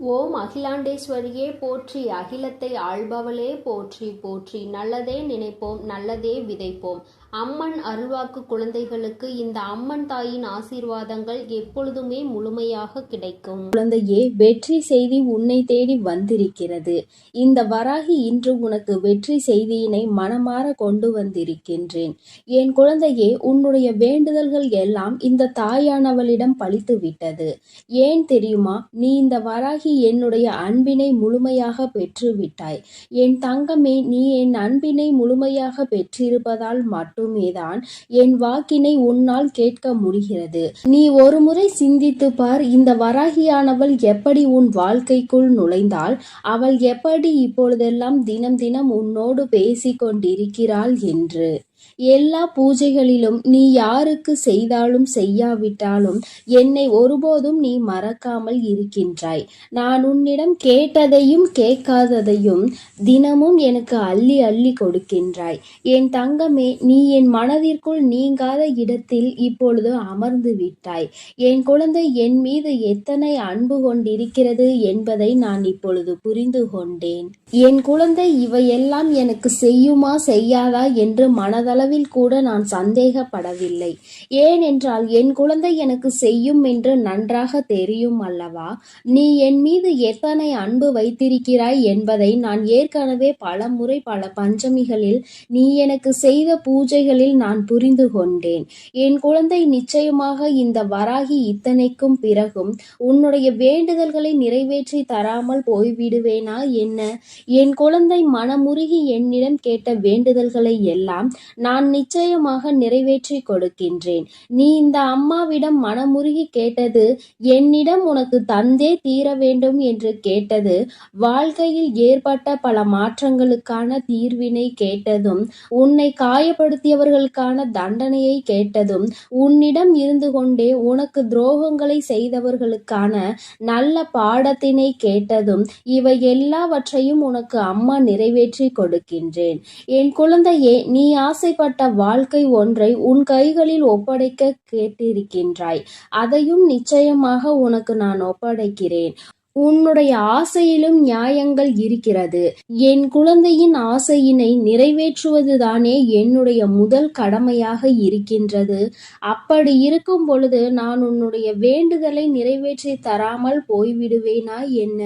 ஓம் அகிலாண்டேஸ்வரியே போற்றி, அகிலத்தை ஆள்பவளே போற்றி போற்றி. நல்லதே நினைப்போம், நல்லதே விதைப்போம். அம்மன் அருள்வாக்கு குழந்தைகளுக்கு இந்த அம்மன் தாயின் ஆசீர்வாதங்கள் எப்பொழுதுமே முழுமையாக கிடைக்கும். குழந்தையே, வெற்றி செய்தி உன்னை தேடி வந்திருக்கிறது. இந்த வராகி இன்று உனக்கு வெற்றி செய்தியினை மனமாற கொண்டு வந்திருக்கின்றேன். என் குழந்தையே, உன்னுடைய வேண்டுதல்கள் எல்லாம் இந்த தாயானவளிடம் பலித்து விட்டது. ஏன் தெரியுமா? நீ இந்த வராகி என்னுடைய அன்பினை முழுமையாக பெற்று விட்டாய். என் தங்கமே, நீ என் அன்பினை முழுமையாக பெற்றிருப்பதால் மட்டுமேதான் என் வாக்கினை உன்னால் கேட்க முடிகிறது. நீ ஒரு முறை சிந்தித்து பார், இந்த வராகியானவள் எப்படி உன் வாழ்க்கைக்குள் நுழைந்தாள், அவள் எப்படி இப்பொழுதெல்லாம் தினம் தினம் உன்னோடு பேசிக் கொண்டிருக்கிறாள் என்று. எல்லா பூஜைகளிலும் நீ யாருக்கு செய்தாலும் செய்யாவிட்டாலும் என்னை ஒருபோதும் நீ மறக்காமல் இருக்கின்றாய். நான் உன்னிடம் கேட்டதையும் கேட்காததையும் தினமும் எனக்கு அள்ளி அள்ளி கொடுக்கின்றாய். என் தங்கமே, நீ என் மனதிற்குள் நீங்காத இடத்தில் இப்பொழுது அமர்ந்து விட்டாய். என் குழந்தை என் மீது எத்தனை அன்பு கொண்டிருக்கிறது என்பதை நான் இப்பொழுது புரிந்து கொண்டேன். என் குழந்தை இவையெல்லாம் எனக்கு செய்யுமா செய்யாதா என்று மனதளவில் கூட நான் சந்தேகப்படவில்லை. ஏனென்றால் என் குழந்தை எனக்கு செய்யும் என்று நன்றாக தெரியும் அல்லவா? நீ என் மீது எத்தனை அன்பு வைத்திருக்கிறாய் என்பதை நான் ஏற்கனவே பல முறை பல பஞ்சமிகளில் நீ எனக்கு செய்த பூஜைகளில் நான் புரிந்து கொண்டேன். என் குழந்தை, நிச்சயமாக இந்த வராகி இத்தனைக்கும் பிறகும் உன்னுடைய வேண்டுதல்களை நிறைவேற்றி தராமல் போய்விடுவேனா என்ன? என் குழந்தை, மனமுருகி என்னிடம் கேட்ட வேண்டுதல்களை எல்லாம் நான் நிச்சயமாக நிறைவேற்றி கொடுக்கின்றேன். நீ இந்த அம்மாவிடம் மனமுருகி கேட்டது, என்னிடம் உனக்கு தந்தே தீர வேண்டும் என்று கேட்டது, வாழ்க்கையில் ஏற்பட்ட பல மாற்றங்களுக்கான தீர்வினை கேட்டதும், உன்னை காயப்படுத்தியவர்களுக்கான தண்டனையை கேட்டதும், உன்னிடம் இருந்து கொண்டே உனக்கு துரோகங்களை செய்தவர்களுக்கான நல்ல பாடத்தினை கேட்டதும், இவை எல்லாவற்றையும் உனக்கு அம்மா நிறைவேற்றி கொடுக்கின்றேன். என் குழந்தையே, நீ ஆசைப்பட்ட வாழ்க்கை ஒன்றை உன் கைகளில் ஒப்படைக்க கேட்டிருக்கின்றாய். அதையும் நிச்சயமாக உனக்கு நான் ஒப்படைக்கிறேன். உன்னுடைய ஆசையிலும் நியாயங்கள் இருக்கிறது. என் குழந்தையின் ஆசையினை நிறைவேற்றுவதுதானே என்னுடைய முதல் கடமையாக இருக்கின்றது. அப்படி இருக்கும் பொழுது நான் உன்னுடைய வேண்டுதலை நிறைவேற்றி தராமல் போய்விடுவேனா என்ன?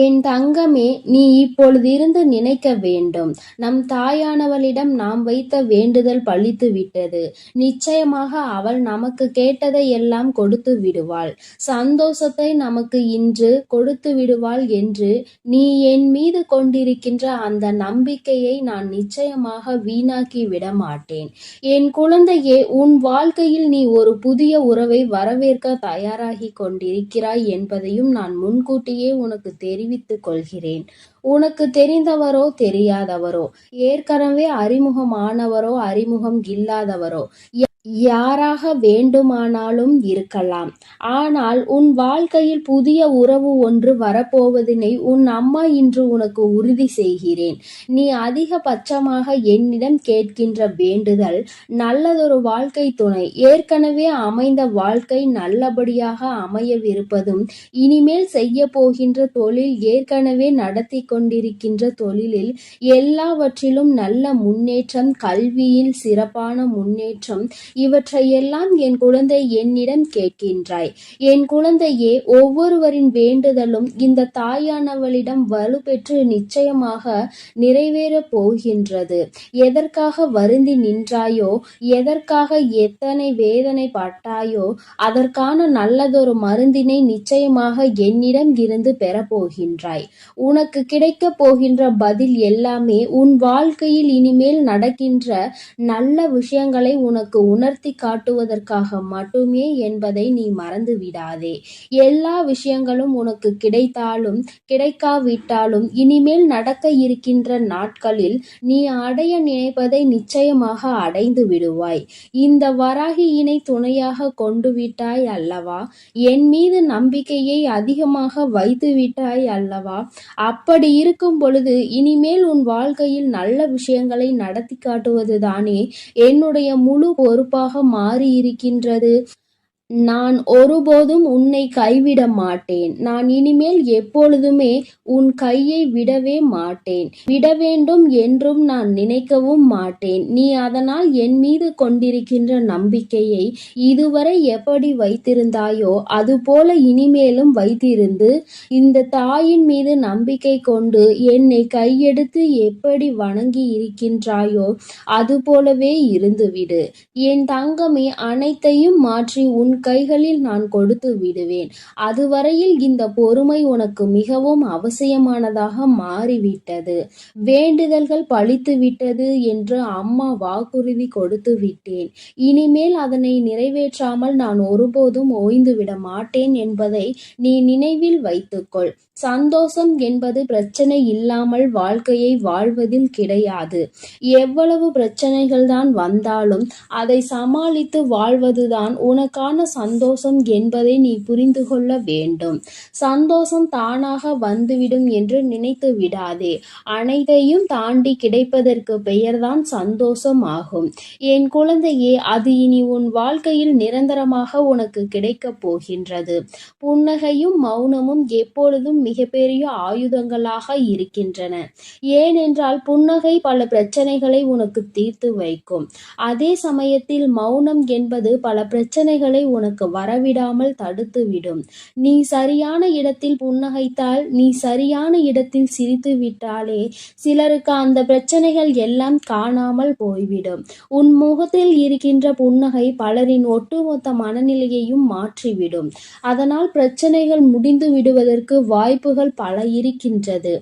என் தங்கமே, நீ இப்பொழுதிருந்து நினைக்க வேண்டும், நம் தாயானவளிடம் நாம் வைத்த வேண்டுதல் பலித்து விட்டது. நிச்சயமாக அவள் நமக்கு கேட்டதை எல்லாம் கொடுத்து விடுவாள். சந்தோஷத்தை நமக்கு இன்று கொடுத்து விடுவாள் என்று நீ என் மீது கொண்டிருக்கின்ற அந்த நம்பிக்கையை நான் நிச்சயமாக வீணாக்கி விட மாட்டேன். என் குழந்தையே, உன் வாழ்க்கையில் நீ ஒரு புதிய உறவை வரவேற்க தயாராகி கொண்டிருக்கிறாய் என்பதையும் நான் முன்கூட்டியே உனக்கு தெரிவித்துக் கொள்கிறேன். உனக்கு தெரிந்தவரோ தெரியாதவரோ, ஏற்கனவே அறிமுகமானவரோ அறிமுகம் இல்லாதவரோ, யாராக வேண்டுமானாலும் இருக்கலாம். ஆனால் உன் வாழ்க்கையில் புதிய உறவு ஒன்று வரப்போவதினை உன் அம்மா இன்று உனக்கு உறுதி செய்கிறேன். நீ அதிகபட்சமாக என்னிடம் கேட்கின்ற வேண்டுதல் நல்லதொரு வாழ்க்கை துணை, ஏற்கனவே அமைந்த வாழ்க்கை நல்லபடியாக அமையவிருப்பதும், இனிமேல் செய்ய போகின்ற தொழில், ஏற்கனவே நடத்தி கொண்டிருக்கின்ற தொழிலில் எல்லாவற்றிலும் நல்ல முன்னேற்றம், கல்வியில் சிறப்பான முன்னேற்றம், இவற்றையெல்லாம் என் குழந்தை என்னிடம் கேட்கின்றாய். என் குழந்தையே, ஒவ்வொருவரின் வேண்டுதலும் இந்த தாயானவளிடம் வலுப்பெற்று நிச்சயமாக நிறைவேறப் போகின்றது. எதற்காக வருந்தி நின்றாயோ, எதற்காக எத்தனை வேதனை பட்டாயோ, அதற்கான நல்லதொரு மருந்தினை நிச்சயமாக என்னிடம் இருந்து பெறப்போகின்றாய். உனக்கு கிடைக்கப் போகின்ற பதில் எல்லாமே உன் வாழ்க்கையில் இனிமேல் நடக்கின்ற நல்ல விஷயங்களை உனக்கு உணர்த்தி காட்டுவதற்காக மட்டுமே என்பதை நீ மறந்து விடாதே. எல்லா விஷயங்களும் உனக்கு கிடைத்தாலும் கிடைக்காவிட்டாலும் இனிமேல் நடக்க இருக்கின்ற நாட்களில் நீ அடைய நினைப்பதை நிச்சயமாக அடைந்து விடுவாய். இந்த வராகியினை துணையாக கொண்டு விட்டாய் அல்லவா? என் மீது நம்பிக்கையை அதிகமாக வைத்து விட்டாய் அல்லவா? அப்படி இருக்கும் பொழுது இனிமேல் உன் வாழ்க்கையில் நல்ல விஷயங்களை நடத்தி காட்டுவதுதானே என்னுடைய முழு பொறுப்பாக மாறியிருக்கின்றது. நான் ஒருபோதும் உன்னை கைவிட மாட்டேன். நான் இனிமேல் எப்பொழுதுமே உன் கையை விடவே மாட்டேன். விட வேண்டும் என்றும் நான் நினைக்கவும் மாட்டேன். நீ அதனால் என் மீது கொண்டிருக்கின்ற நம்பிக்கையை இதுவரை எப்படி வைத்திருந்தாயோ அதுபோல இனிமேலும் வைத்திருந்து, இந்த தாயின் மீது நம்பிக்கை கொண்டு என்னை கையெடுத்து எப்படி வணங்கி இருக்கின்றாயோ அதுபோலவே இருந்துவிடு. என் தங்கமே, அனைத்தையும் மாற்றி உன் கைகளில் நான் கொடுத்து விடுவேன். அதுவரையில் இந்த பொறுமை உனக்கு மிகவும் அவசியமானதாக மாறிவிட்டது. வேண்டுதல்கள் பலித்து விட்டது என்று அம்மா வாக்குறுதி கொடுத்து விட்டேன். இனிமேல் அதனை நிறைவேற்றாமல் நான் ஒருபோதும் ஓய்ந்துவிட மாட்டேன் என்பதை நீ நினைவில் வைத்துக்கொள். சந்தோஷம் என்பது பிரச்சனை இல்லாமல் வாழ்க்கையை வாழ்வதில் கிடையாது. எவ்வளவு பிரச்சனைகள் தான் வந்தாலும் அதை சமாளித்து வாழ்வதுதான் உனக்கான சந்தோஷம் என்பதை நீ புரிந்து கொள்ள வேண்டும். சந்தோஷம் தானாக வந்துவிடும் என்று நினைத்து விடாதே. அனைத்தையும் தாண்டி கிடைப்பதற்கு பெயர்தான் சந்தோஷம் ஆகும். என் குழந்தையே, அது இனி உன் வாழ்க்கையில் நிரந்தரமாக உனக்கு கிடைக்கப் போகின்றது. புன்னகையும் மௌனமும் எப்பொழுதும் மிகப்பெரிய ஆயுதங்களாக இருக்கின்றன. ஏனென்றால் புன்னகை பல பிரச்சனைகளை உனக்கு தீர்த்து வைக்கும். அதே சமயத்தில் மௌனம் என்பது பல பிரச்சனைகளை உனக்கு வரவிடாமல் தடுத்துவிடும். நீ சரியான இடத்தில் புன்னகைத்தால், நீ சரியான இடத்தில் சிரித்து விட்டாலே சிலருக்கு அந்த பிரச்சனைகள் எல்லாம் காணாமல் போய்விடும். உன் முகத்தில் இருக்கின்ற புன்னகை பலரின் ஒட்டுமொத்த மனநிலையையும் மாற்றிவிடும். அதனால் பிரச்சனைகள் முடிந்து விடுவதற்கு வாய்ப்புகள் பல இருக்கின்றது.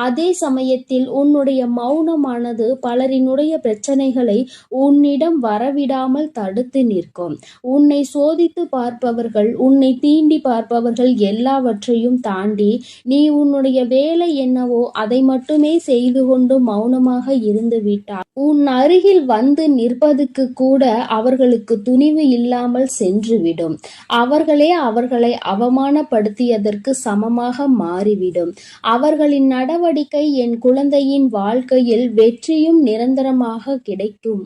அதே சமயத்தில் உன்னுடைய மௌனமானது பலரினுடைய பிரச்சனைகளை உன்னிடம் வரவிடாமல் தடுத்து நிற்கும். உன்னை சோதித்து பார்ப்பவர்கள், உன்னை தீண்டி பார்ப்பவர்கள் எல்லாவற்றையும் தாண்டி நீ உன்னுடைய வேலை என்னவோ அதை மட்டுமே செய்து கொண்டு மௌனமாக இருந்து விட்டால் உன் அருகில் வந்து நிற்பதுக்கு கூட அவர்களுக்கு துணிவு இல்லாமல் சென்றுவிடும். அவர்களே அவர்களை அவமானப்படுத்தியதற்கு சமமாக மாறிவிடும். அவர்களின் நடவடிக்கை என் குழந்தையின் வாழ்க்கையில் வெற்றியும் நிரந்தரமாக கிடைக்கும்.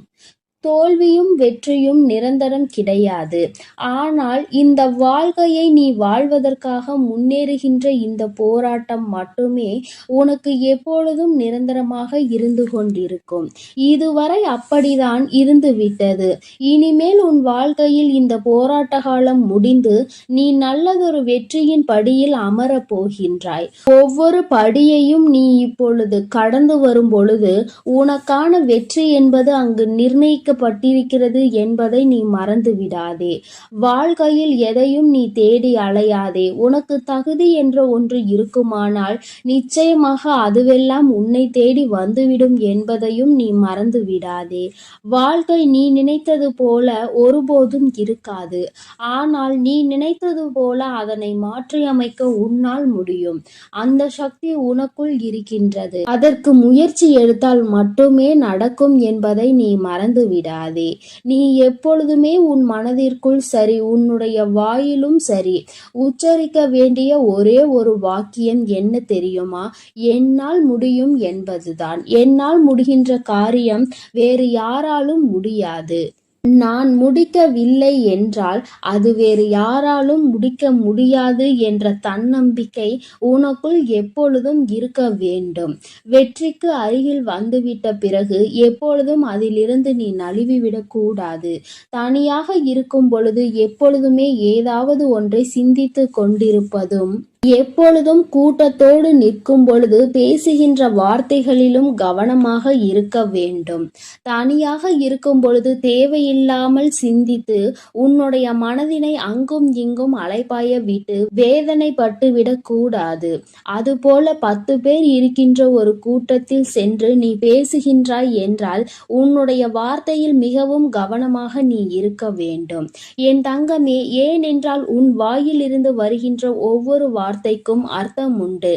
தோல்வியும் வெற்றியும் நிரந்தரம் கிடையாது. ஆனால் இந்த வாழ்க்கையை நீ வாழ்வதற்காக முன்னேறுகின்ற இந்த போராட்டம் மட்டுமே உனக்கு எப்பொழுதும் நிரந்தரமாக இருந்து கொண்டிருக்கும். இதுவரை அப்படிதான் இருந்துவிட்டது. இனிமேல் உன் வாழ்க்கையில் இந்த போராட்ட காலம் முடிந்து நீ நல்லதொரு வெற்றியின் படியில் அமரப் போகின்றாய். ஒவ்வொரு படியையும் நீ இப்பொழுது கடந்து வரும் பொழுது உனக்கான வெற்றி என்பது அங்கு பட்டிருக்கிறது என்பதை நீ மறந்து விடாதே. வாழ்க்கையில் எதையும் நீ தேடி அலையாதே. உனக்கு தகுதி என்ற ஒன்று இருக்குமானால் நிச்சயமாக அதுவெல்லாம் உன்னை தேடி வந்துவிடும் என்பதையும் நீ மறந்து விடாதே. வாழ்க்கை நீ நினைத்தது போல ஒருபோதும் இருக்காது. ஆனால் நீ நினைத்தது போல அதனை மாற்றியமைக்க உன்னால் முடியும். அந்த சக்தி உனக்குள் இருக்கின்றது. அதற்கு முயற்சி எடுத்தால் மட்டுமே நடக்கும் என்பதை நீ மறந்து விடாதே. நீ எப்பொழுதுமே உன் மனதிற்குள் சரி, உன்னுடைய வாயிலும் சரி, உச்சரிக்க வேண்டிய ஒரே ஒரு வாக்கியம் என்ன தெரியுமா? என்னால் முடியும் என்பதுதான். என்னால் முடிகின்ற காரியம் வேறு யாராலும் முடியாது. நான் முடிக்கவில்லை என்றால் அது வேறு யாராலும் முடிக்க முடியாது என்ற தன்னம்பிக்கை உனக்குள் எப்பொழுதும் இருக்க வேண்டும். வெற்றிக்கு அருகில் வந்துவிட்ட பிறகு எப்பொழுதும் அதிலிருந்து நீ நழுவிவிடக் கூடாது. தனியாக இருக்கும் பொழுது எப்பொழுதுமே ஏதாவது ஒன்றை சிந்தித்து கொண்டிருப்பதும், எப்பொழுதும் கூட்டத்தோடு நிற்கும் பொழுது பேசுகின்ற வார்த்தைகளிலும் கவனமாக இருக்க வேண்டும். தனியாக இருக்கும் பொழுது தேவையில்லாமல் சிந்தித்து உன்னுடைய மனதினை அங்கும் இங்கும் அலைபாய விட்டு வேதனைப்பட்டு விடக்கூடாது. அதுபோல 10 பேர் இருக்கின்ற ஒரு கூட்டத்தில் சென்று நீ பேசுகின்றாய் என்றால் உன்னுடைய வார்த்தையில் மிகவும் கவனமாக நீ இருக்க வேண்டும். என் தங்கமே, ஏனென்றால் உன் வாயிலிருந்து வருகின்ற ஒவ்வொரு வார்த்தைக்கும் அர்த்தம் உண்டு.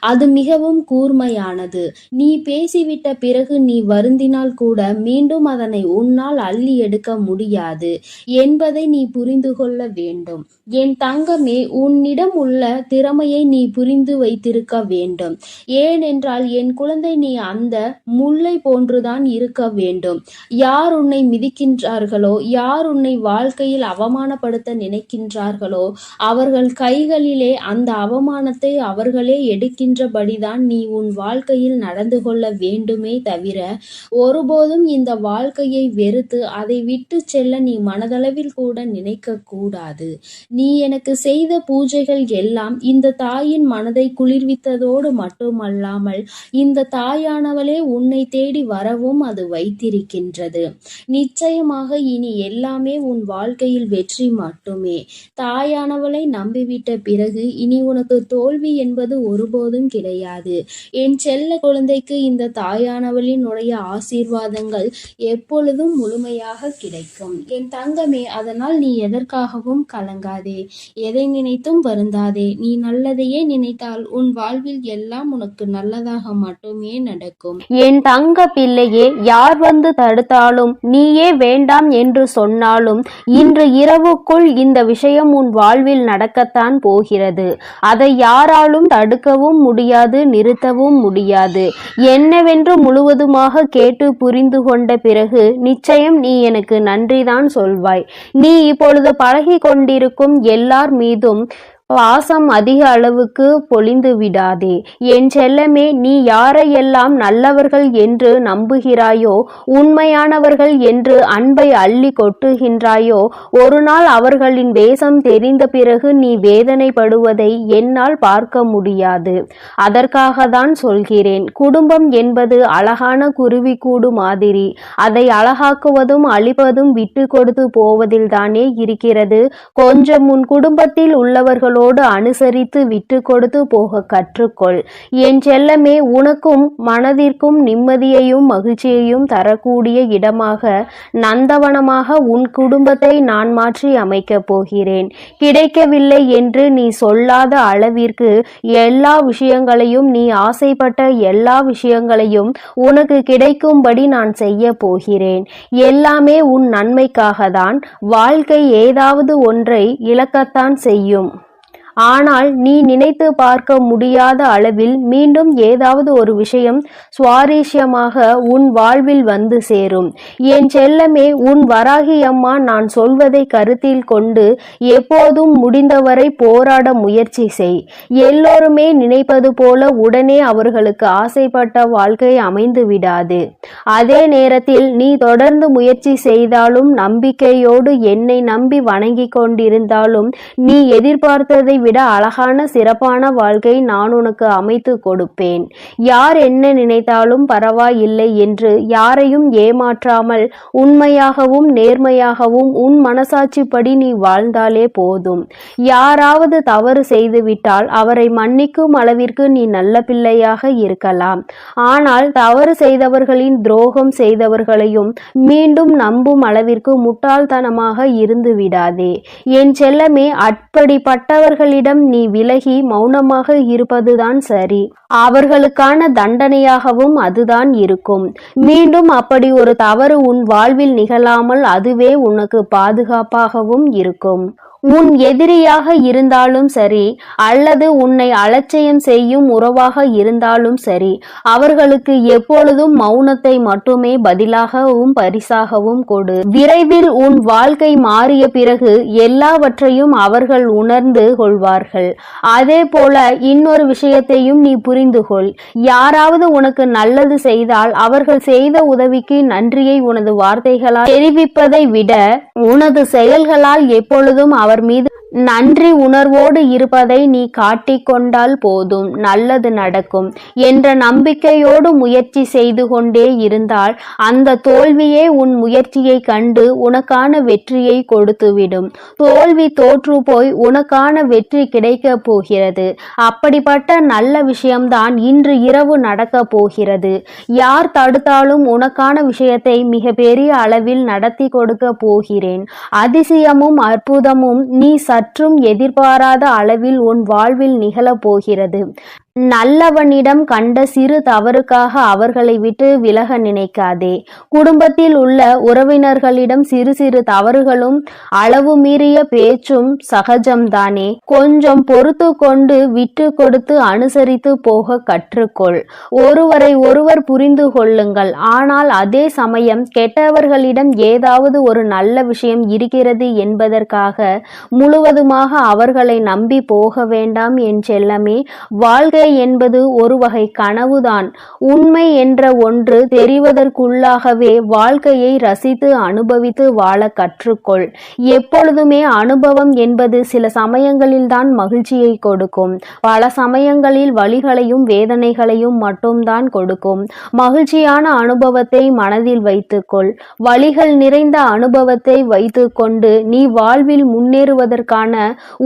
அது மிகவும் கூர்மையானது. நீ பேசிவிட்ட பிறகு நீ வருந்தினால் கூட மீண்டும் அதனை உன்னால் அள்ளி எடுக்க முடியாது என்பதை நீ புரிந்து கொள்ள வேண்டும். என் தங்கமே, உன்னிடம் உள்ள திறமையை நீ புரிந்து வைத்திருக்க வேண்டும். ஏனென்றால் என் குழந்தை, நீ அந்த முல்லை போன்றுதான் இருக்க வேண்டும். யார் உன்னை மிதிக்கின்றார்களோ, யார் உன்னை வாழ்க்கையில் அவமானப்படுத்த நினைக்கின்றார்களோ, அவர்கள் கைகளிலே அந்த அவமானத்தை அவர்களே எடுக்கின்றபடிதான் நீ உன் வாழ்க்கையில் நடந்து கொள்ள வேண்டுமே தவிர, ஒருபோதும் இந்த வாழ்க்கையை வெறுத்து அதை விட்டு செல்ல நீ மனதளவில் கூட நினைக்க கூடாது. நீ எனக்கு செய்த பூஜைகள் எல்லாம் இந்த தாயின் மனதை குளிர்வித்ததோடு மட்டுமல்லாமல் இந்த தாயானவளே உன்னை தேடி வரவும் அது வைத்திருக்கின்றது. நிச்சயமாக இனி எல்லாமே உன் வாழ்க்கையில் வெற்றி மட்டுமே. தாயானவளை நம்பிவிட்ட பிறகு இனி உனக்கு தோல்வி என்பது ஒருபோதும் கிடையாது. என் செல்ல குழந்தைக்கு இந்த தாயானவளினுடைய ஆசீர்வாதங்கள் எப்பொழுதும் முழுமையாக கிடைக்கும். என் தங்கமே, அதனால் நீ எதற்காகவும் கலங்காதே, எதை நினைத்தும் வருந்தாதே. நீ நல்லதையே நினைத்தால் உன் வாழ்வில் எல்லாம் உனக்கு நல்லதாக மட்டுமே நடக்கும். என் தங்க பிள்ளையே, யார் வந்து தடுத்தாலும், நீயே வேண்டாம் என்று சொன்னாலும், இன்று இரவுக்குள் இந்த விஷயம் உன் வாழ்வில் நடக்கத்தான் போகிறது. அதை யாராலும் தடுக்கவும் முடியாது, நிறுத்தவும் முடியாது. என்னவென்று முழுவதுமாக கேட்டு புரிந்து கொண்ட பிறகு நிச்சயம் நீ எனக்கு நன்றிதான் சொல்வாய். நீ இப்பொழுது பழகி கொண்டிருக்கும் எல்லார் மீதும் பாசம் அதிக அளவுக்கு பொழிந்து விடாதே. என் செல்லமே, நீ யாரையெல்லாம் நல்லவர்கள் என்று நம்புகிறாயோ, உண்மையானவர்கள் என்று அன்பை அள்ளி கொட்டுகின்றாயோ, ஒரு நாள் அவர்களின் வேஷம் தெரிந்த பிறகு நீ வேதனைப்படுவதை என்னால் பார்க்க முடியாது. அதற்காக தான் சொல்கிறேன். குடும்பம் என்பது அழகான குருவிக்கூடு மாதிரி. அதை அழகாக்குவதும் அழிப்பதும் விட்டு கொடுத்து போவதில் தானே இருக்கிறது. கொஞ்சம் உன் குடும்பத்தில் உள்ளவர்களோடு அனுசரித்து விட்டு கொடுத்து போக கற்றுக்கொள். என் செல்லமே, உனக்கும் மனதிற்கும் நிம்மதியையும் மகிழ்ச்சியையும் தரக்கூடிய இடமாக, நந்தவனமாக உன் குடும்பத்தை நான் மாற்றி அமைக்கப் போகிறேன். கிடைக்கவில்லை என்று நீ சொல்லாத அளவிற்கு எல்லா விஷயங்களையும், நீ ஆசைப்பட்ட எல்லா விஷயங்களையும் உனக்கு கிடைக்கும்படி நான் செய்ய போகிறேன். எல்லாமே உன் நன்மைக்காக தான். வாழ்க்கை ஏதாவது ஒன்றை இழக்கத்தான் செய்யும். ஆனால் நீ நினைத்து பார்க்க முடியாத அளவில் மீண்டும் ஏதாவது ஒரு விஷயம் சுவாரஸ்யமாக உன் வாழ்வில் வந்து சேரும். என் செல்லமே, உன் வராகி அம்மா நான் சொல்வதை கருத்தில் கொண்டு எப்போதும் முடிந்தவரை போராட முயற்சி செய். எல்லோருமே நினைப்பது போல உடனே அவர்களுக்கு ஆசைப்பட்ட வாழ்க்கை அமைந்து விடாது. அதே நேரத்தில் நீ தொடர்ந்து முயற்சி செய்தாலும், நம்பிக்கையோடு என்னை நம்பி வணங்கி கொண்டிருந்தாலும், நீ எதிர்பார்த்ததை விட அழகான சிறப்பான வாழ்க்கை நான் உனக்கு அமைத்து கொடுப்பேன். யார் என்ன நினைத்தாலும் பரவாயில்லை என்று யாரையும் ஏமாற்றாமல் உண்மையாகவும் நேர்மையாகவும் உன் மனசாட்சிப்படி நீ வாழ்ந்தாலே போதும். யாராவது தவறு செய்துவிட்டால் அவரை மன்னிக்கும் அளவிற்கு நீ நல்ல பிள்ளையாக இருக்கலாம். ஆனால் தவறு செய்தவர்களின் துரோகம் செய்தவர்களையும் மீண்டும் நம்பும் அளவிற்கு முட்டாள்தனமாக இருந்து விடாதே. என் செல்லமே, அப்படிப்பட்டவர்களிடம் நீ விலகி மௌனமாக இருப்பதுதான் சரி. அவர்களுக்கான தண்டனையாகவும் அதுதான் இருக்கும். மீண்டும் அப்படி ஒரு தவறு உன் வாழ்வில் நிகழாமல் அதுவே உனக்கு பாதுகாப்பாகவும் இருக்கும். உன் எதிரியாக இருந்தாலும் சரி, அல்லது உன்னை அலட்சியம் செய்யும் உறவாக இருந்தாலும் சரி, அவர்களுக்கு எப்பொழுதும் மௌனத்தை மட்டுமே பதிலாகவும் பரிசாகவும் கொடு. விரைவில் உன் வாழ்க்கை மாறிய பிறகு எல்லாவற்றையும் அவர்கள் உணர்ந்து கொள்வார்கள். அதே போல இன்னொரு விஷயத்தையும் நீ புரிந்து கொள். யாராவது உனக்கு நல்லது செய்தால் அவர்கள் செய்த உதவிக்கு நன்றியை உனது வார்த்தைகளால் தெரிவிப்பதை விட உனது செயல்களால் எப்பொழுதும் அவர் மீது நன்றி உணர்வோடு இருப்பதை நீ காட்டிக்கொண்டால் போதும், நல்லது நடக்கும் என்ற நம்பிக்கையோடு முயற்சி செய்து கொண்டே இருந்தால் அந்த தோல்வியே உன் முயற்சியை கண்டு உனக்கான வெற்றியை கொடுத்துவிடும். தோல்வி தோற்று போய் உனக்கான வெற்றி கிடைக்க போகிறது. அப்படிப்பட்ட நல்ல விஷயம்தான் இன்று இரவு நடக்க போகிறது. யார் தடுத்தாலும் உனக்கான விஷயத்தை மிக பெரிய அளவில் நடத்தி கொடுக்க போகிறேன். அதிசயமும் அற்புதமும் நீ சற்றும் எதிர்பாராத அளவில் உன் வாழ்வில் நிகழப் போகிறது. நல்லவனிடம் கண்ட சிறு தவறுக்காக அவர்களை விட்டு விலக நினைக்காதே. குடும்பத்தில் உள்ள உறவினர்களிடம் சிறு சிறு தவறுகளும் அளவு மீறிய பேச்சும் சகஜம்தானே. கொஞ்சம் பொறுத்து கொண்டு விட்டு கொடுத்து அனுசரித்து போக கற்றுக்கொள். ஒருவரை ஒருவர் புரிந்து கொள்ளுங்கள். ஆனால் அதே சமயம் கெட்டவர்களிடம் ஏதாவது ஒரு நல்ல விஷயம் இருக்கிறது என்பதற்காக முழுவதுமாக அவர்களை நம்பி போக வேண்டாம் என் செல்லமே. வாழ்க்கை என்பது ஒரு வகை கனவுதான். உண்மை என்ற ஒன்று தெரிவதற்குள்ளாகவே வாழ்க்கையை ரசித்து அனுபவித்து வாழ கற்றுக்கொள். எப்பொழுதுமே அனுபவம் என்பது சில சமயங்களில்தான் மகிழ்ச்சியை கொடுக்கும். பல சமயங்களில் வலிகளையும் வேதனைகளையும் மட்டும்தான் கொடுக்கும். மகிழ்ச்சியான அனுபவத்தை மனதில் வைத்துக்கொள். வலிகள் நிறைந்த அனுபவத்தை வைத்துக்கொண்டு நீ வாழ்வில் முன்னேறுவதற்கான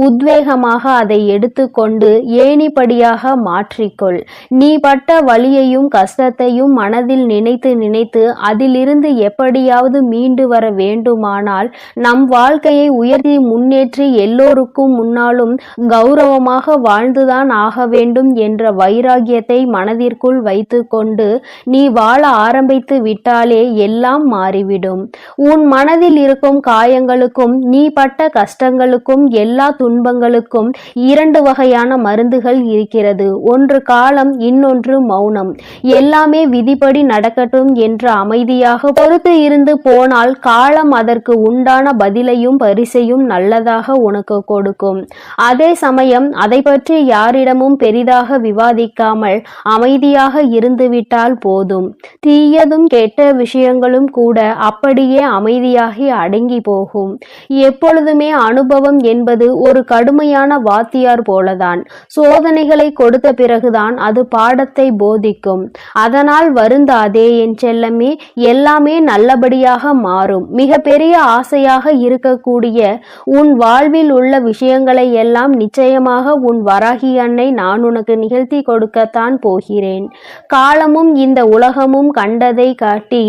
உத்வேகமாக அதை எடுத்துக்கொண்டு ஏணிப்படியாக மாற்றிக்கொள். நீ பட்ட வலியையும் கஷ்டத்தையும் மனதில் நினைத்து நினைத்து அதிலிருந்து எப்படியாவது மீண்டு வர வேண்டுமானால் நம் வாழ்க்கையை உயர்த்தி முன்னேற்றி எல்லோருக்கும் முன்னாலும் கௌரவமாக வாழ்ந்துதான் ஆக வேண்டும் என்ற வைராகியத்தை மனதிற்குள் வைத்துக்கொண்டு நீ வாழ ஆரம்பித்து விட்டாலே எல்லாம் மாறிவிடும். உன் மனதில் இருக்கும் காயங்களுக்கும் நீ பட்ட கஷ்டங்களுக்கும் எல்லா துன்பங்களுக்கும் இரண்டு வகையான மருந்துகள் இருக்கிறது. ஒன்று காலம், இன்னொன்று மௌனம். எல்லாமே விதிப்படி நடக்கட்டும் என்று அமைதியாக பொறுத்து இருந்து போனால் காலம் அதற்கு உண்டான பதிலையும் பரிசையும் நல்லதாக உனக்கு கொடுக்கும். அதே சமயம் அதை பற்றி யாரிடமும் பெரிதாக விவாதிக்காமல் அமைதியாக இருந்துவிட்டால் போதும். தீயதும் கெட்ட விஷயங்களும் கூட அப்படியே அமைதியாகி அடங்கி போகும். எப்பொழுதுமே அனுபவம் என்பது ஒரு கடுமையான வாத்தியார் போலதான். சோதனைகளை கொடுத்த பிறகுதான் அது பாடத்தை போதிக்கும். அதனால் வருந்தாதே என் செல்லமே. எல்லாமே நல்லபடியாக மாறும். மிக பெரிய ஆசையாக இருக்கக்கூடிய உன் வாழ்வில் உள்ள விஷயங்களை எல்லாம் நிச்சயமாக உன் வராகி அன்னை நான் உனக்கு நிகழ்த்தி கொடுக்கத்தான் போகிறேன். காலமும் இந்த உலகமும் கண்டதை காட்டி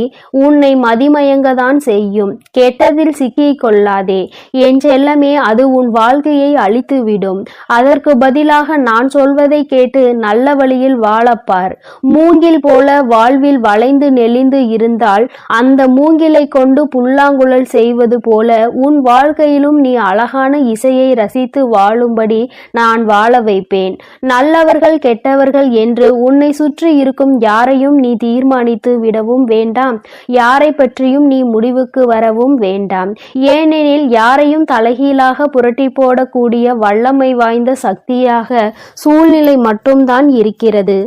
உன்னை மதிமயங்கதான் செய்யும். கெட்டதில் சிக்கிக் கொள்ளாதே என் செல்லமே. அது உன் வாழ்க்கையை அழித்துவிடும். அதற்கு பதிலாக நான் சொல்வதை கேட்டு நல்ல வழியில் வாழப்பார். மூங்கில் போல வாழ்வில் வளைந்து நெளிந்து இருந்தால் அந்த மூங்கிலை கொண்டு புல்லாங்குழல் செய்வது போல உன் வாழ்க்கையிலும் நீ அழகான இசையை ரசித்து வாழும்படி நான் வாழ வைப்பேன். நல்லவர்கள் கெட்டவர்கள் என்று உன்னை சுற்றி இருக்கும் யாரையும் நீ தீர்மானித்து விடவும் வேண்டாம். யாரை பற்றியும் நீ முடிவுக்கு வரவும் வேண்டாம். ஏனெனில் யாரையும் தலைகீழாக புரட்டி போடக்கூடிய வல்லமை வாய்ந்த சக்தியாக சூழ்நிலை மட்டும்தான் இருக்கிறது.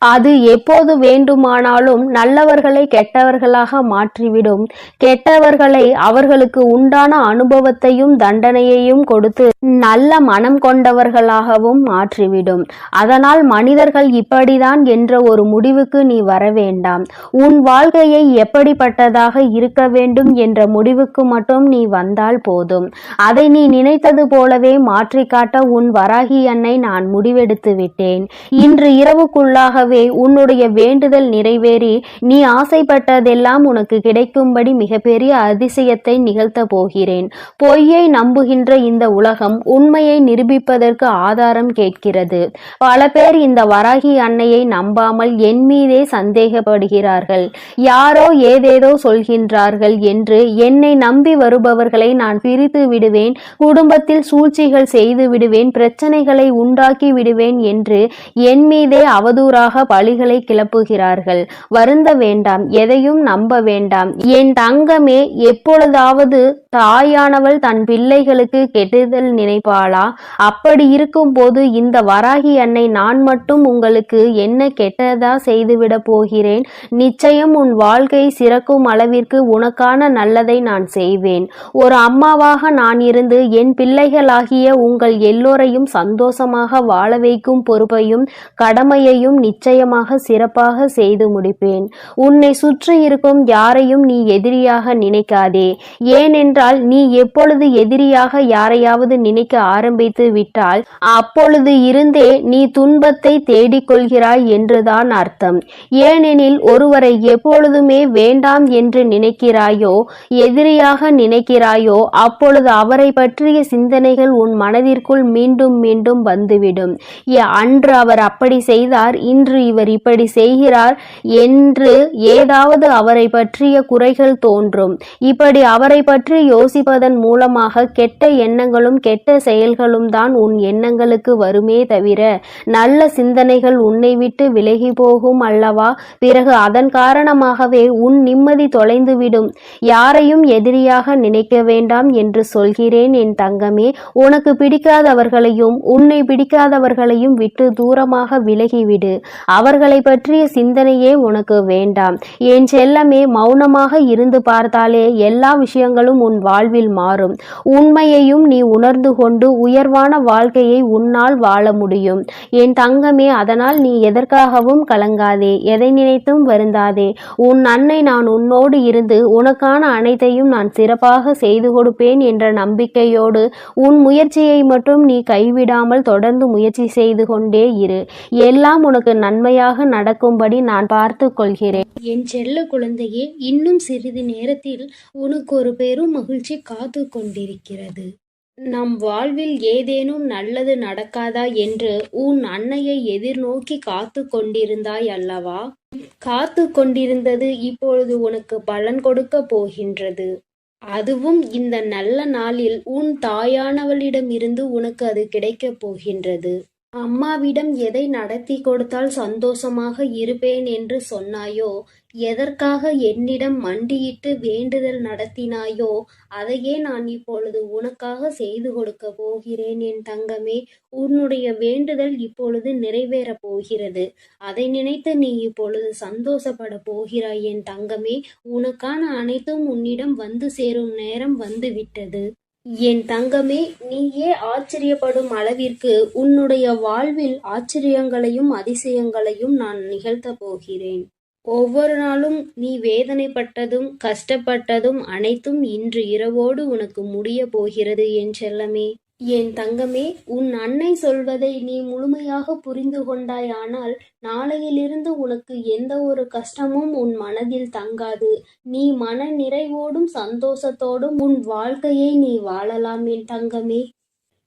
அது எப்போது வேண்டுமானாலும் நல்லவர்களை கெட்டவர்களாக மாற்றிவிடும். கெட்டவர்களை அவர்களுக்கு உண்டான அனுபவத்தையும் தண்டனையையும் கொடுத்து நல்ல மனம் கொண்டவர்களாகவும் மாற்றிவிடும். அதனால் மனிதர்கள் இப்படிதான் என்ற ஒரு முடிவுக்கு நீ வர வேண்டாம். உன் வாழ்க்கையை எப்படிப்பட்டதாக இருக்க வேண்டும் என்ற முடிவுக்கு மட்டும் நீ வந்தால் போதும். அதை நீ நினைத்தது போலவே மாற்றி காட்ட உன் வராகி அன்னை நான் முடிவெடுத்து விட்டேன். இன்று இரவுக்குள்ளாகவே உன்னுடைய வேண்டுதல் நிறைவேறி நீ ஆசைப்பட்டதெல்லாம் உனக்கு கிடைக்கும்படி மிகப்பெரிய அதிசயத்தை நிகழ்த்த போகிறேன். பொய்யை நம்புகின்ற இந்த உலகம் உண்மையை நிரூபிப்பதற்கு ஆதாரம் கேட்கிறது. பல பேர் இந்த வராகி அன்னையை நம்பாமல் என் மீதே சந்தேகப்படுகிறார்கள். யாரோ ஏதேதோ சொல்கின்றார்கள் என்று என்னை நம்பி வருபவர்களை நான் பிரித்து விடுவேன், குடும்பத்தில் சூழ்ச்சிகள் செய்து விடுவேன், பிரச்சனைகளை உண்டாக்கி விடுவேன் என்று என் மீதே அவதூறாக பழிகளை கிளப்புகிறார்கள். வருந்த வேண்டாம், எதையும் நம்ப வேண்டாம் என் தங்கமே. எப்பொழுதாவது தாயானவள் தன் பிள்ளைகளுக்கு கெடுதல் நினைப்பாளா? அப்படி இருக்கும் போது இந்த வராகி அன்னை நான் மட்டும் உங்களுக்கு என்ன கெட்டதா செய்துவிட போகிறேன்? நிச்சயம் உன் வாழ்க்கை சிறக்கும் அளவிற்கு உனக்கான நல்லதை நான் செய்வேன். ஒரு அம்மாவாக நான் இருந்து என் பிள்ளைகளாகிய உங்கள் எல்லோரையும் சந்தோஷமாக வாழ வைக்கும் பொறுப்பையும் கடமையையும் நிச்சயம் நிச்சயமாக சிறப்பாக செய்து முடிப்பேன். உன்னை சுற்றி இருக்கும் யாரையும் நீ எதிரியாக நினைக்காதே. ஏனென்றால் நீ எப்பொழுது எதிரியாக யாரையாவது நினைக்க ஆரம்பித்து விட்டால் அப்பொழுது இருந்தே நீ துன்பத்தை தேடிக்கொள்கிறாய் என்றுதான் அர்த்தம். ஏனெனில் ஒருவரை எப்பொழுதுமே வேண்டாம் என்று நினைக்கிறாயோ, எதிரியாக நினைக்கிறாயோ, அப்பொழுது அவரை பற்றிய சிந்தனைகள் உன் மனதிற்குள் மீண்டும் மீண்டும் வந்துவிடும். அன்று அவர் அப்படி செய்தார், இன்று இவர் இப்படி செய்கிறார் என்று ஏதாவது அவரை பற்றிய குறைகள் தோன்றும். இப்படி அவரை பற்றி யோசிப்பதன் மூலமாக கெட்ட எண்ணங்களும் கெட்ட செயல்களும் தான் உன் எண்ணங்களுக்கு வருமே தவிர நல்ல சிந்தனைகள் உன்னை விட்டு விலகி போகும் அல்லவா? பிறகு அதன் காரணமாகவே உன் நிம்மதி தொலைந்துவிடும். யாரையும் எதிரியாக நினைக்க வேண்டாம் என்று சொல்கிறேன் என் தங்கமே. உனக்கு பிடிக்காதவர்களையும் உன்னை பிடிக்காதவர்களையும் விட்டு தூரமாக விலகிவிடு. அவர்களை பற்றிய சிந்தனையே உனக்கு வேண்டாம். என் செல்லமே, மௌனமாக இருந்து பார்த்தாலே எல்லா விஷயங்களும் உன் வாழ்வில் மாறும். உண்மையையும் நீ உணர்ந்து கொண்டு உயர்வான வாழ்க்கையை உன்னால் வாழ முடியும் என் தங்கமே. அதனால் நீ எதற்காகவும் கலங்காதே, எதை நினைத்தும் வருந்தாதே. உன் அன்னை நான் உன்னோடு இருந்து உனக்கான அனைத்தையும் நான் சிறப்பாக செய்து கொடுப்பேன் என்ற நம்பிக்கையோடு உன் முயற்சியை மட்டும் நீ கைவிடாமல் தொடர்ந்து முயற்சி செய்து கொண்டே இரு. எல்லாம் உனக்கு நன்மையாக நடக்கும்படி நான் பார்த்து கொள்கிறேன். என் செல்ல குழந்தையே, இன்னும் சிறிது நேரத்தில் உனக்கு ஒரு பெரும் மகிழ்ச்சி காத்து கொண்டிருக்கிறது. நம் வாழ்வில் ஏதேனும் நல்லது நடக்காதா என்று உன் அன்னையை எதிர்நோக்கி காத்து கொண்டிருந்தாய் அல்லவா? காத்து கொண்டிருந்தது இப்பொழுது உனக்கு பலன் கொடுக்க போகின்றது. அதுவும் இந்த நல்ல நாளில் உன் தாயானவளிடமிருந்து உனக்கு அது கிடைக்கப் போகின்றது. அம்மாவிடம் எதை நடத்தி கொடுத்தால் சந்தோஷமாக இருப்பேன் என்று சொன்னாயோ, எதற்காக என்னிடம் மண்டியிட்டு வேண்டுதல் நடத்தினாயோ, அதையே நான் இப்பொழுது உனக்காக செய்து கொடுக்க போகிறேன் என் தங்கமே. உன்னுடைய வேண்டுதல் இப்பொழுது நிறைவேறப் போகிறது. அதை நினைத்து நீ இப்பொழுது சந்தோஷப்பட போகிறாய் என் தங்கமே. உனக்கான அனைத்தும் உன்னிடம் வந்து சேரும் நேரம் வந்துவிட்டது. என் தங்கமே, நீயே ஆச்சரியப்படும் அளவிற்கு உன்னுடைய வாழ்வில் ஆச்சரியங்களையும் அதிசயங்களையும் நான் நிகழ்த்தப் போகிறேன். ஒவ்வொரு நாளும் நீ வேதனைப்பட்டதும் கஷ்டப்பட்டதும் அனைத்தும் இன்று இரவோடு உனக்கு முடிய போகிறது என் செல்லமே. என் தங்கமே, உன் அன்னை சொல்வதை நீ முழுமையாக புரிந்து கொண்டாயானால் நாளையிலிருந்து உனக்கு எந்த ஒரு கஷ்டமும் உன் மனதில் தங்காது. நீ மன நிறைவோடும் சந்தோஷத்தோடும் உன் வாழ்க்கையை நீ வாழலாம் என் தங்கமே.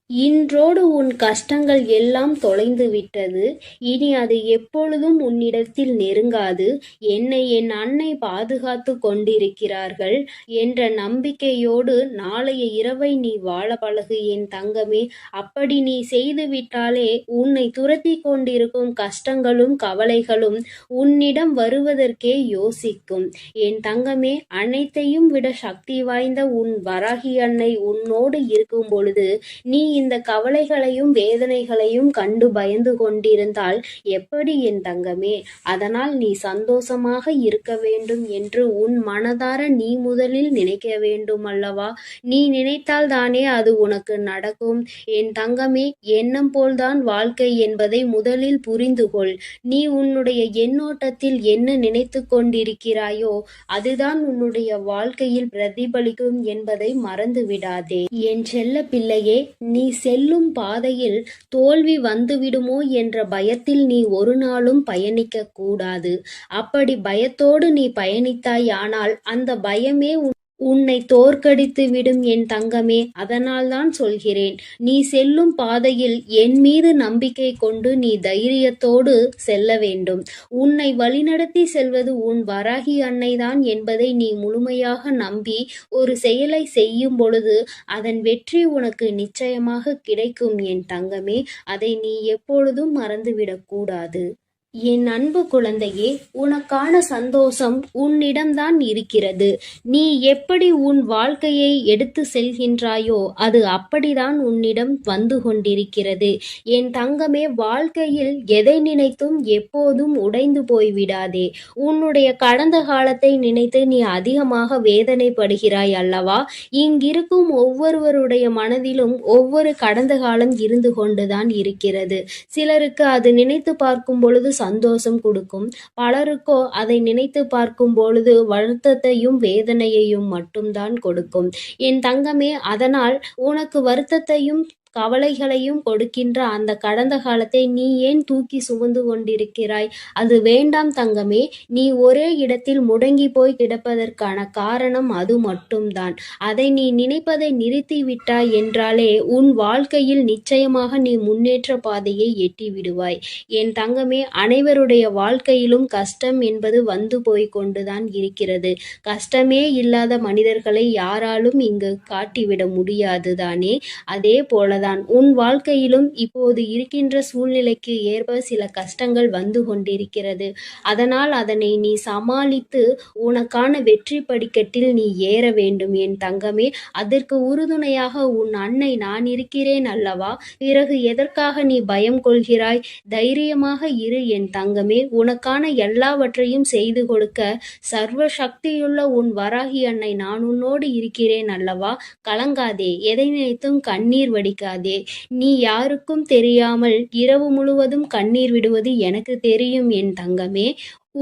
இன்றோடு உன் கஷ்டங்கள் எல்லாம் தொலைந்து விட்டது. இனி அது எப்பொழுதும் உன்னிடத்தில் நெருங்காது. என்னை என் அன்னை பாதுகாத்து கொண்டிருக்கிறார்கள் என்ற நம்பிக்கையோடு நாளைய இரவை நீ வாழ பழகு என் தங்கமே. அப்படி நீ செய்துவிட்டாலே உன்னை துரத்தி கொண்டிருக்கும் கஷ்டங்களும் கவலைகளும் உன்னிடம் வருவதற்கே யோசிக்கும் என் தங்கமே. அனைத்தையும் விட சக்தி வாய்ந்த உன் வராகி அன்னை உன்னோடு இருக்கும் பொழுது நீ இந்த கவலைகளையும் வேதனைகளையும் கண்டு பயந்து கொண்டிருந்தால் எப்படி என் தங்கமே? அதனால் நீ சந்தோஷமாக இருக்க வேண்டும் என்று உன் மனதார நீ முதலில் நினைக்க வேண்டும் அல்லவா? நீ நினைத்தால் தானே அது உனக்கு நடக்கும் என் தங்கமே. எண்ணம் போல்தான் வாழ்க்கை என்பதை முதலில் புரிந்து கொள். நீ உன்னுடைய எண்ணோட்டத்தில் என்ன நினைத்து கொண்டிருக்கிறாயோ அதுதான் உன்னுடைய வாழ்க்கையில் பிரதிபலிக்கும் என்பதை மறந்து விடாதே என் செல்ல பிள்ளையே. நீ செல்லும் பாதையில் தோல்வி வந்துவிடுமோ என்ற பயத்தில் நீ ஒரு நாளும் பயணிக்க கூடாது. அப்படி பயத்தோடு நீ பயணித்தாயானால் அந்த பயமே உன்னை தோற்கடித்து விடும் என் தங்கமே. அதனால்தான் சொல்கிறேன், நீ செல்லும் பாதையில் என் மீது நம்பிக்கை கொண்டு நீ தைரியத்தோடு செல்ல வேண்டும். உன்னை வழிநடத்தி செல்வது உன் வராகி அன்னைதான் என்பதை நீ முழுமையாக நம்பி ஒரு செயலை செய்யும் பொழுது அதன் வெற்றி உனக்கு நிச்சயமாக கிடைக்கும் என் தங்கமே. அதை நீ எப்பொழுதும் மறந்துவிடக்கூடாது. என் அன்பு குழந்தையே, உனக்கான சந்தோஷம் உன்னிடம்தான் இருக்கிறது. நீ எப்படி உன் வாழ்க்கையை எடுத்து செல்கின்றாயோ அது அப்படிதான் உன்னிடம் வந்து கொண்டிருக்கிறது என் தங்கமே. வாழ்க்கையில் எதை நினைத்தும் எப்போதும் உடைந்து போய்விடாதே. உன்னுடைய கடந்த காலத்தை நினைத்து நீ அதிகமாக வேதனைப்படுகிறாய் அல்லவா? இங்கிருக்கும் ஒவ்வொருவருடைய மனதிலும் ஒவ்வொரு கடந்த காலம் இருந்து கொண்டுதான் இருக்கிறது. சிலருக்கு அது நினைத்து பார்க்கும் பொழுது சந்தோஷம் கொடுக்கும். பலருக்கோ அதை நினைத்து பார்க்கும் பொழுது வருத்தத்தையும் வேதனையையும் மட்டும்தான் கொடுக்கும். என் தங்கமே, அதனால் உனக்கு வருத்தத்தையும் கவலைகளையும் கொடுக்கின்ற அந்த கடந்த காலத்தை நீ ஏன் தூக்கி சுமந்து கொண்டிருக்கிறாய்? அது வேண்டாம் தங்கமே. நீ ஒரே இடத்தில் முடங்கி போய் கிடப்பதற்கான காரணம் அது மட்டும்தான். அதை நீ நினைப்பதை நிறுத்திவிட்டாய் என்றாலே உன் வாழ்க்கையில் நிச்சயமாக நீ முன்னேற்ற பாதையை எட்டி விடுவாய். என் தங்கமே, அனைவருடைய வாழ்க்கையிலும் கஷ்டம் என்பது வந்து போய் கொண்டுதான் இருக்கிறது. கஷ்டமே இல்லாத மனிதர்களை யாராலும் இங்கு காட்டிவிட முடியாது தானே? அதே போல உன் வாழ்க்கையிலும் இப்போது இருக்கின்ற சூழ்நிலைக்கு ஏற்ப சில கஷ்டங்கள் வந்து கொண்டிருக்கிறது. அதனால் அதனை நீ சமாளித்து உனக்கான வெற்றி படிக்கட்டில் நீ ஏற வேண்டும் என் தங்கமே. அதற்கு உறுதுணையாக உன் அன்னை நான் இருக்கிறேன் அல்லவா? பிறகு எதற்காக நீ பயம் கொள்கிறாய்? தைரியமாக இரு என் தங்கமே. உனக்கான எல்லாவற்றையும் செய்து கொடுக்க சர்வ சக்தியுள்ள உன் வராகி அன்னை நான் உன்னோடு இருக்கிறேன் அல்லவா? கலங்காதே, எதை நினைத்தும் கண்ணீர் வடிக்க. நீ யாருக்கும் தெரியாமல் இரவு முழுவதும் கண்ணீர் விடுவது எனக்கு தெரியும் என் தங்கமே.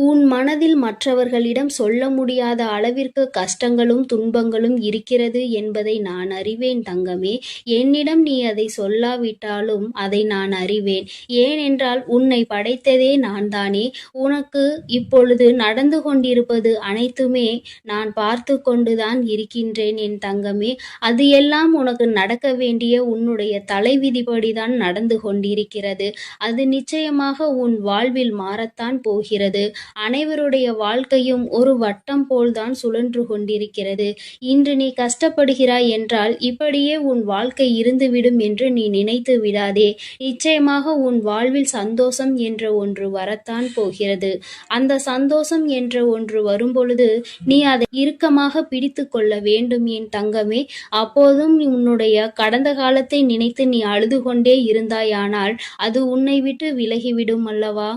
உன் மனதில் மற்றவர்களிடம் சொல்ல முடியாத அளவிற்கு கஷ்டங்களும் துன்பங்களும் இருக்கிறது என்பதை நான் அறிவேன் தங்கமே. என்னிடம் நீ அதை சொல்லாவிட்டாலும் அதை நான் அறிவேன். ஏனென்றால் உன்னை படைத்ததே நான் தானே. உனக்கு இப்பொழுது நடந்து கொண்டிருப்பது அனைத்துமே நான் பார்த்து கொண்டுதான் இருக்கின்றேன் என் தங்கமே. அது எல்லாம் உனக்கு நடக்க வேண்டிய உன்னுடைய தலைவிதிப்படிதான் நடந்து கொண்டிருக்கிறது. அது நிச்சயமாக உன் வாழ்வில் மாறத்தான் போகிறது. அனைவருடைய வாழ்க்கையும் ஒரு வட்டம் போல்தான் சுழன்று கொண்டிருக்கிறது. இன்று நீ கஷ்டப்படுகிறாய் என்றால் இப்படியே உன் வாழ்க்கை இருந்துவிடும் என்று நீ நினைத்து விடாதே. நிச்சயமாக உன் வாழ்வில் சந்தோஷம் என்ற ஒன்று வரத்தான் போகிறது. அந்த சந்தோஷம் என்ற ஒன்று வரும்பொழுது நீ அதை இறுக்கமாக பிடித்து கொள்ள வேண்டும் என் தங்கமே. அப்போதும் உன்னுடைய கடந்த காலத்தை நினைத்து நீ அழுது கொண்டே இருந்தாயானால் அது உன்னை விட்டு விலகிவிடும் அல்லவா?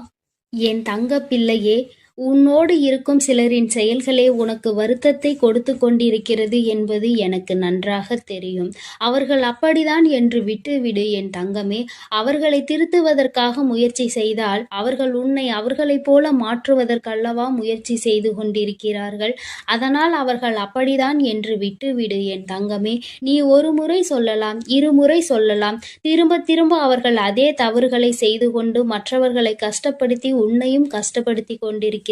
என் தங்க பிள்ளையே, உன்னோடு இருக்கும் சிலரின் செயல்களே உனக்கு வருத்தத்தை கொடுத்து கொண்டிருக்கிறது என்பது எனக்கு நன்றாக தெரியும். அவர்கள் அப்படிதான் என்று விட்டுவிடு என் தங்கமே. அவர்களை திருத்துவதற்காக முயற்சி செய்தால் அவர்கள் உன்னை அவர்களைப் போல மாற்றுவதற்கல்லவா முயற்சி செய்து கொண்டிருக்கிறார்கள். அதனால் அவர்கள் அப்படிதான் என்று விட்டுவிடு என் தங்கமே. நீ ஒரு முறை சொல்லலாம், இருமுறை சொல்லலாம், திரும்ப திரும்ப அவர்கள் அதே தவறுகளை செய்து கொண்டு மற்றவர்களை கஷ்டப்படுத்தி உன்னையும் கஷ்டப்படுத்தி கொண்டிருக்கிறார்கள்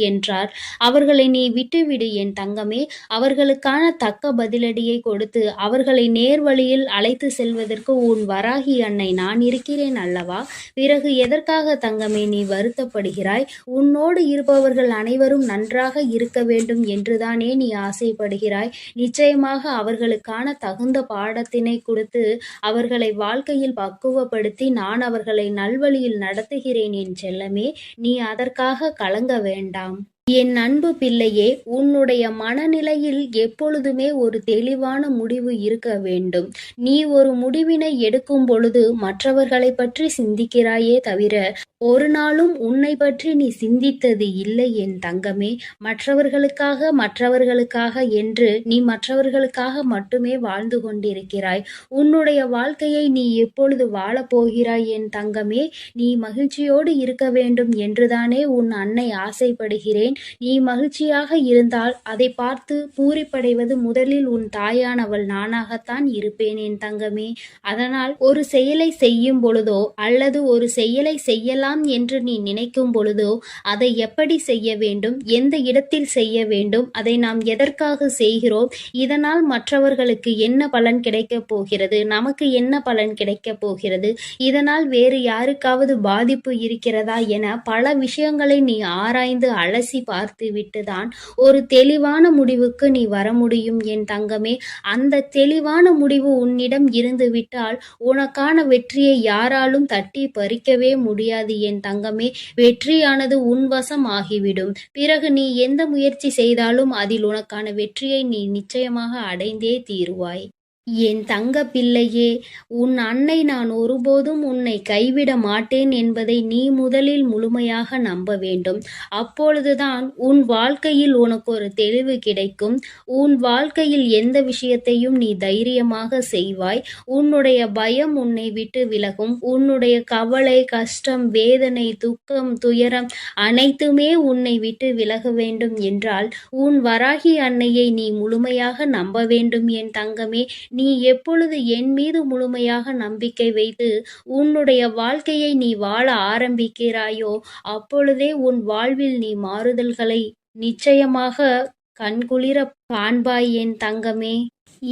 என்றார். அவர்களை நீ விட்டுவிடு என் தங்கமே. அவர்களுக்கான தக்க பதிலடியை கொடுத்து அவர்களை நேர்வழியில் அழைத்து செல்வதற்கு உன் வராகி அன்னை நான் இருக்கிறேன் அல்லவா? பிறகு எதற்காக தங்கமே நீ வருத்தப்படுகிறாய்? உன்னோடு இருப்பவர்கள் அனைவரும் நன்றாக இருக்க வேண்டும் என்றுதானே நீ ஆசைப்படுகிறாய். நிச்சயமாக அவர்களுக்கான தகுந்த பாடத்தினை கொடுத்து அவர்களை வாழ்க்கையில் பக்குவப்படுத்தி நான் அவர்களை நல்வழியில் நடத்துகிறேன் என் செல்லமே. நீ அதற்காக கலங்க வேண்டாம். என் அன்பு பிள்ளையே, உன்னுடைய மனநிலையில் எப்பொழுதுமே ஒரு தெளிவான முடிவு இருக்க வேண்டும். நீ ஒரு முடிவினை எடுக்கும் பொழுது மற்றவர்களை பற்றி சிந்திக்கிறாயே தவிர ஒரு நாளும் உன்னை பற்றி நீ சிந்தித்தது இல்லை என் தங்கமே. மற்றவர்களுக்காக என்று நீ மற்றவர்களுக்காக மட்டுமே வாழ்ந்து கொண்டிருக்கிறாய். உன்னுடைய வாழ்க்கையை நீ எப்பொழுது வாழப்போகிறாய் என் தங்கமே? நீ மகிழ்ச்சியோடு இருக்க வேண்டும் என்றுதானே உன் அன்னை ஆசைப்படுகிறேன். நீ மகிழ்ச்சியாக இருந்தால் அதை பார்த்து பூரிப்படைவது முதலில் உன் தாயானவள் நானாகத்தான் இருப்பேன் என் தங்கமே. அதனால் ஒரு செயலை செய்யும் பொழுதோ அல்லது ஒரு செயலை செய்யலாம் என்று நீ நினைக்கும் பொழுதோ அதை எப்படி செய்ய வேண்டும், எந்த இடத்தில் செய்ய வேண்டும், அதை நாம் எதற்காக செய்கிறோம், இதனால் மற்றவர்களுக்கு என்ன பலன் கிடைக்கப் போகிறது, நமக்கு என்ன பலன் கிடைக்கப் போகிறது, இதனால் வேறு யாருக்காவது பாதிப்பு இருக்கிறதா என பல விஷயங்களை நீ ஆராய்ந்து அலசி பார்த்து விட்டுதான் ஒரு தெளிவான முடிவுக்கு நீ வர முடியும் என் தங்கமே. அந்த தெளிவான முடிவு உன்னிடம் இருந்து விட்டால் உனக்கான வெற்றியை யாராலும் தட்டி பறிக்கவே முடியாது என் தங்கமே. வெற்றியானது உன் வசம் ஆகிவிடும். பிறகு நீ எந்த முயற்சி செய்தாலும் அதில் உனக்கான வெற்றியை நீ நிச்சயமாக அடைந்தே தீருவாய். என் தங்க பிள்ளையே, உன் அன்னை நான் ஒருபோதும் உன்னை கைவிட மாட்டேன் என்பதை நீ முதலில் முழுமையாக நம்ப வேண்டும். அப்பொழுதுதான் உன் வாழ்க்கையில் உனக்கு ஒரு தெளிவு கிடைக்கும். உன் வாழ்க்கையில் எந்த விஷயத்தையும் நீ தைரியமாக செய்வாய். உன்னுடைய பயம் உன்னை விட்டு விலகும். உன்னுடைய கவலை, கஷ்டம், வேதனை, துக்கம், துயரம் அனைத்துமே உன்னை விட்டு விலக வேண்டும் என்றால் உன் வராகி அன்னையை நீ முழுமையாக நம்ப வேண்டும் என் தங்கமே. நீ எப்பொழுது என் மீது முழுமையாக நம்பிக்கை வைத்து உன்னுடைய வாழ்க்கையை நீ வாழ ஆரம்பிக்கிறாயோ அப்பொழுதே உன் வாழ்வில் நீ மாறுதல்களை நிச்சயமாக கண்குளிர காண்பாய் என் தங்கமே.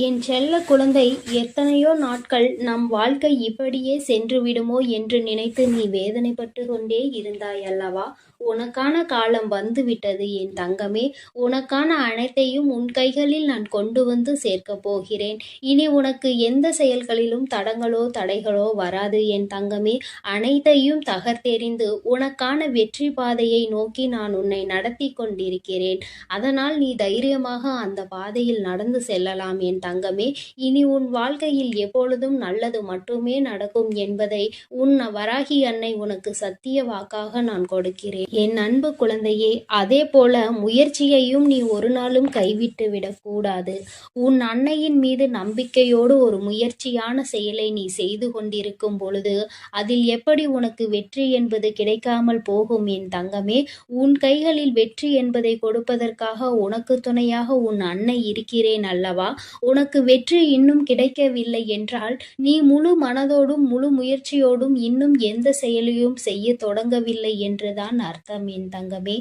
என் செல்ல குழந்தை, எத்தனையோ நாட்கள் நம் வாழ்க்கை இப்படியே சென்று விடுமோ என்று நினைத்து நீ வேதனைப்பட்டு கொண்டே இருந்தாய் அல்லவா? உனக்கான காலம் வந்துவிட்டது என் தங்கமே. உனக்கான அனைத்தையும் உன் கைகளில் நான் கொண்டு வந்து சேர்க்கப் போகிறேன். இனி உனக்கு எந்த செயல்களிலும் தடங்களோ தடைகளோ வராது என் தங்கமே. அனைத்தையும் தகர்த்தெறிந்து உனக்கான வெற்றி பாதையை நோக்கி நான் உன்னை நடத்தி கொண்டிருக்கிறேன். அதனால் நீ தைரியமாக அந்த பாதையில் நடந்து செல்லலாம் என் தங்கமே. இனி உன் வாழ்க்கையில் எப்பொழுதும் நல்லது மட்டுமே நடக்கும் என்பதை உன் வராகி அன்னை உனக்கு சத்திய வாக்காக நான் கொடுக்கிறேன் என் அன்பு குழந்தையே. அதே போல முயற்சியையும் நீ ஒரு நாளும் கைவிட்டு விடக்கூடாது. உன் அன்னையின் மீது நம்பிக்கையோடு ஒரு முயற்சியான செயலை நீ செய்து கொண்டிருக்கும் பொழுது அதில் எப்படி உனக்கு வெற்றி என்பது கிடைக்காமல் போகும் என் தங்கமே. உன் கைகளில் வெற்றி என்பதை கொடுப்பதற்காக உனக்கு துணையாக உன் அன்னை இருக்கிறேன் அல்லவா? உனக்கு வெற்றி இன்னும் கிடைக்கவில்லை என்றால் நீ முழு மனதோடும் முழு முயற்சியோடும் இன்னும் எந்த செயலையும் செய்ய தொடங்கவில்லை என்றுதான் அர்த்தம் என் தங்கமே.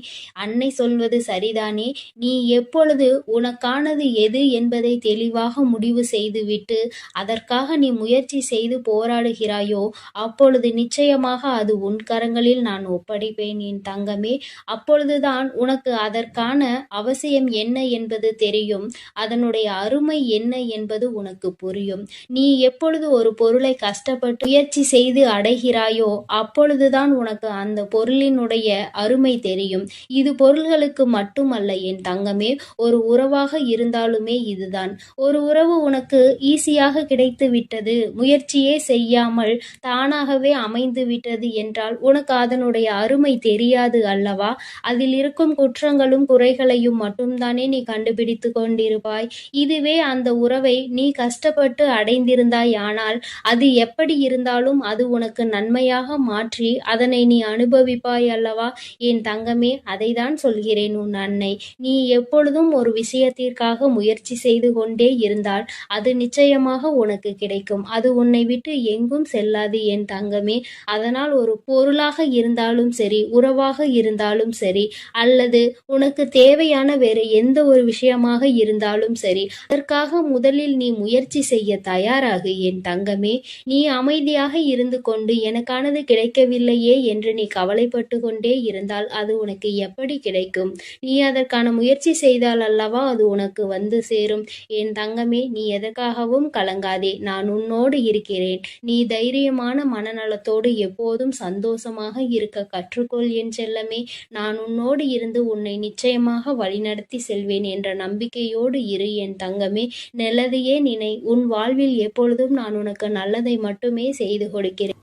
அன்னை சொல்வது சரிதானே? நீ எப்பொழுது உனக்கானது எது என்பதை தெளிவாக முடிவு செய்துவிட்டு அதற்காக நீ முயற்சி செய்து போராடுகிறாயோ அப்பொழுது நிச்சயமாக அது உன் கரங்களில் நான் ஒப்படைப்பேன் என் தங்கமே. அப்பொழுதுதான் உனக்கு அதற்கான அவசியம் என்ன என்பது தெரியும். அதனுடைய அருமை என்ன என்பது உனக்கு புரியும். நீ எப்பொழுது ஒரு பொருளை கஷ்டப்பட்டு முயற்சி செய்து அடைகிறாயோ அப்பொழுதுதான் உனக்கு அந்த பொருளினுடைய அருமை தெரியும். இது பொருள்களுக்கு மட்டுமல்ல என் தங்கமே, ஒரு உறவாக இருந்தாலுமே இதுதான். ஒரு உறவு உனக்கு ஈஸியாக கிடைத்து விட்டது, முயற்சியே செய்யாமல் தானாகவே அமைந்து விட்டது என்றால் உனக்கு அதனுடைய அருமை தெரியாது அல்லவா? அதில் இருக்கும் குற்றங்களும் குறைகளையும் மட்டும்தானே நீ கண்டுபிடித்து கொண்டிருப்பாய். இதுவே அந்த உறவை நீ கஷ்டப்பட்டு அடைந்திருந்தாய் ஆனால் அது எப்படி இருந்தாலும் அது உனக்கு நன்மையாக மாற்றி அதனை நீ அனுபவிப்பாய் அல்லவா என் தங்கமே. அதைதான் சொல்கிறேன் உன் அன்னை. நீ எப்பொழுதும் ஒரு விஷயத்திற்காக முயற்சி செய்து கொண்டே இருந்தால் அது நிச்சயமாக உனக்கு கிடைக்கும். அது உன்னை விட்டு எங்கும் செல்லாது என் தங்கமே. அதனால் ஒரு பொருளாக இருந்தாலும் சரி, உறவாக இருந்தாலும் சரி, அல்லது உனக்கு தேவையான வேறு எந்த ஒரு விஷயமாக இருந்தாலும் சரி, அதற்காக முதலில் நீ முயற்சி செய்ய தயாராகு என் தங்கமே. நீ அமைதியாக இருந்து கொண்டு எனக்கானது கிடைக்கவில்லையே என்று நீ கவலைப்பட்டு கொண்டே இருந்தால் அது உனக்கு எப்படி கிடைக்கும்? நீ அதற்கான முயற்சி செய்தால் அல்லவா அது உனக்கு வந்து சேரும் என் தங்கமே. நீ எதற்காகவும் கலங்காதே, நான் உன்னோடு இருக்கிறேன். நீ தைரியமான மனநலத்தோடு எப்போதும் சந்தோஷமாக இருக்க கற்றுக்கொள் என் செல்லமே. நான் உன்னோடு இருந்து உன்னை நிச்சயமாக வழிநடத்தி செல்வேன் என்ற நம்பிக்கையோடு இரு என் தங்கமே. நல்லதையே நினை. உன் வாழ்வில் எப்பொழுதும் நான் உனக்கு நல்லதை மட்டுமே செய்து கொடுக்கிறேன்.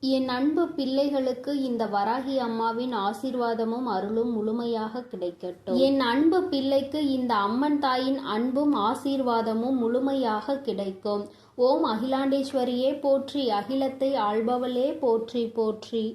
என் அன்பு பிள்ளைகளுக்கு இந்த வராகி அம்மாவின் ஆசீர்வாதமும் அருளும் முழுமையாக கிடைக்கட்டும். என் அன்பு பிள்ளைக்கு இந்த அம்மன் தாயின் அன்பும் ஆசீர்வாதமும் முழுமையாக கிடைக்கும். ஓம் அகிலாண்டேஸ்வரியே போற்றி, அகிலத்தை ஆள்பவளே போற்றி போற்றி.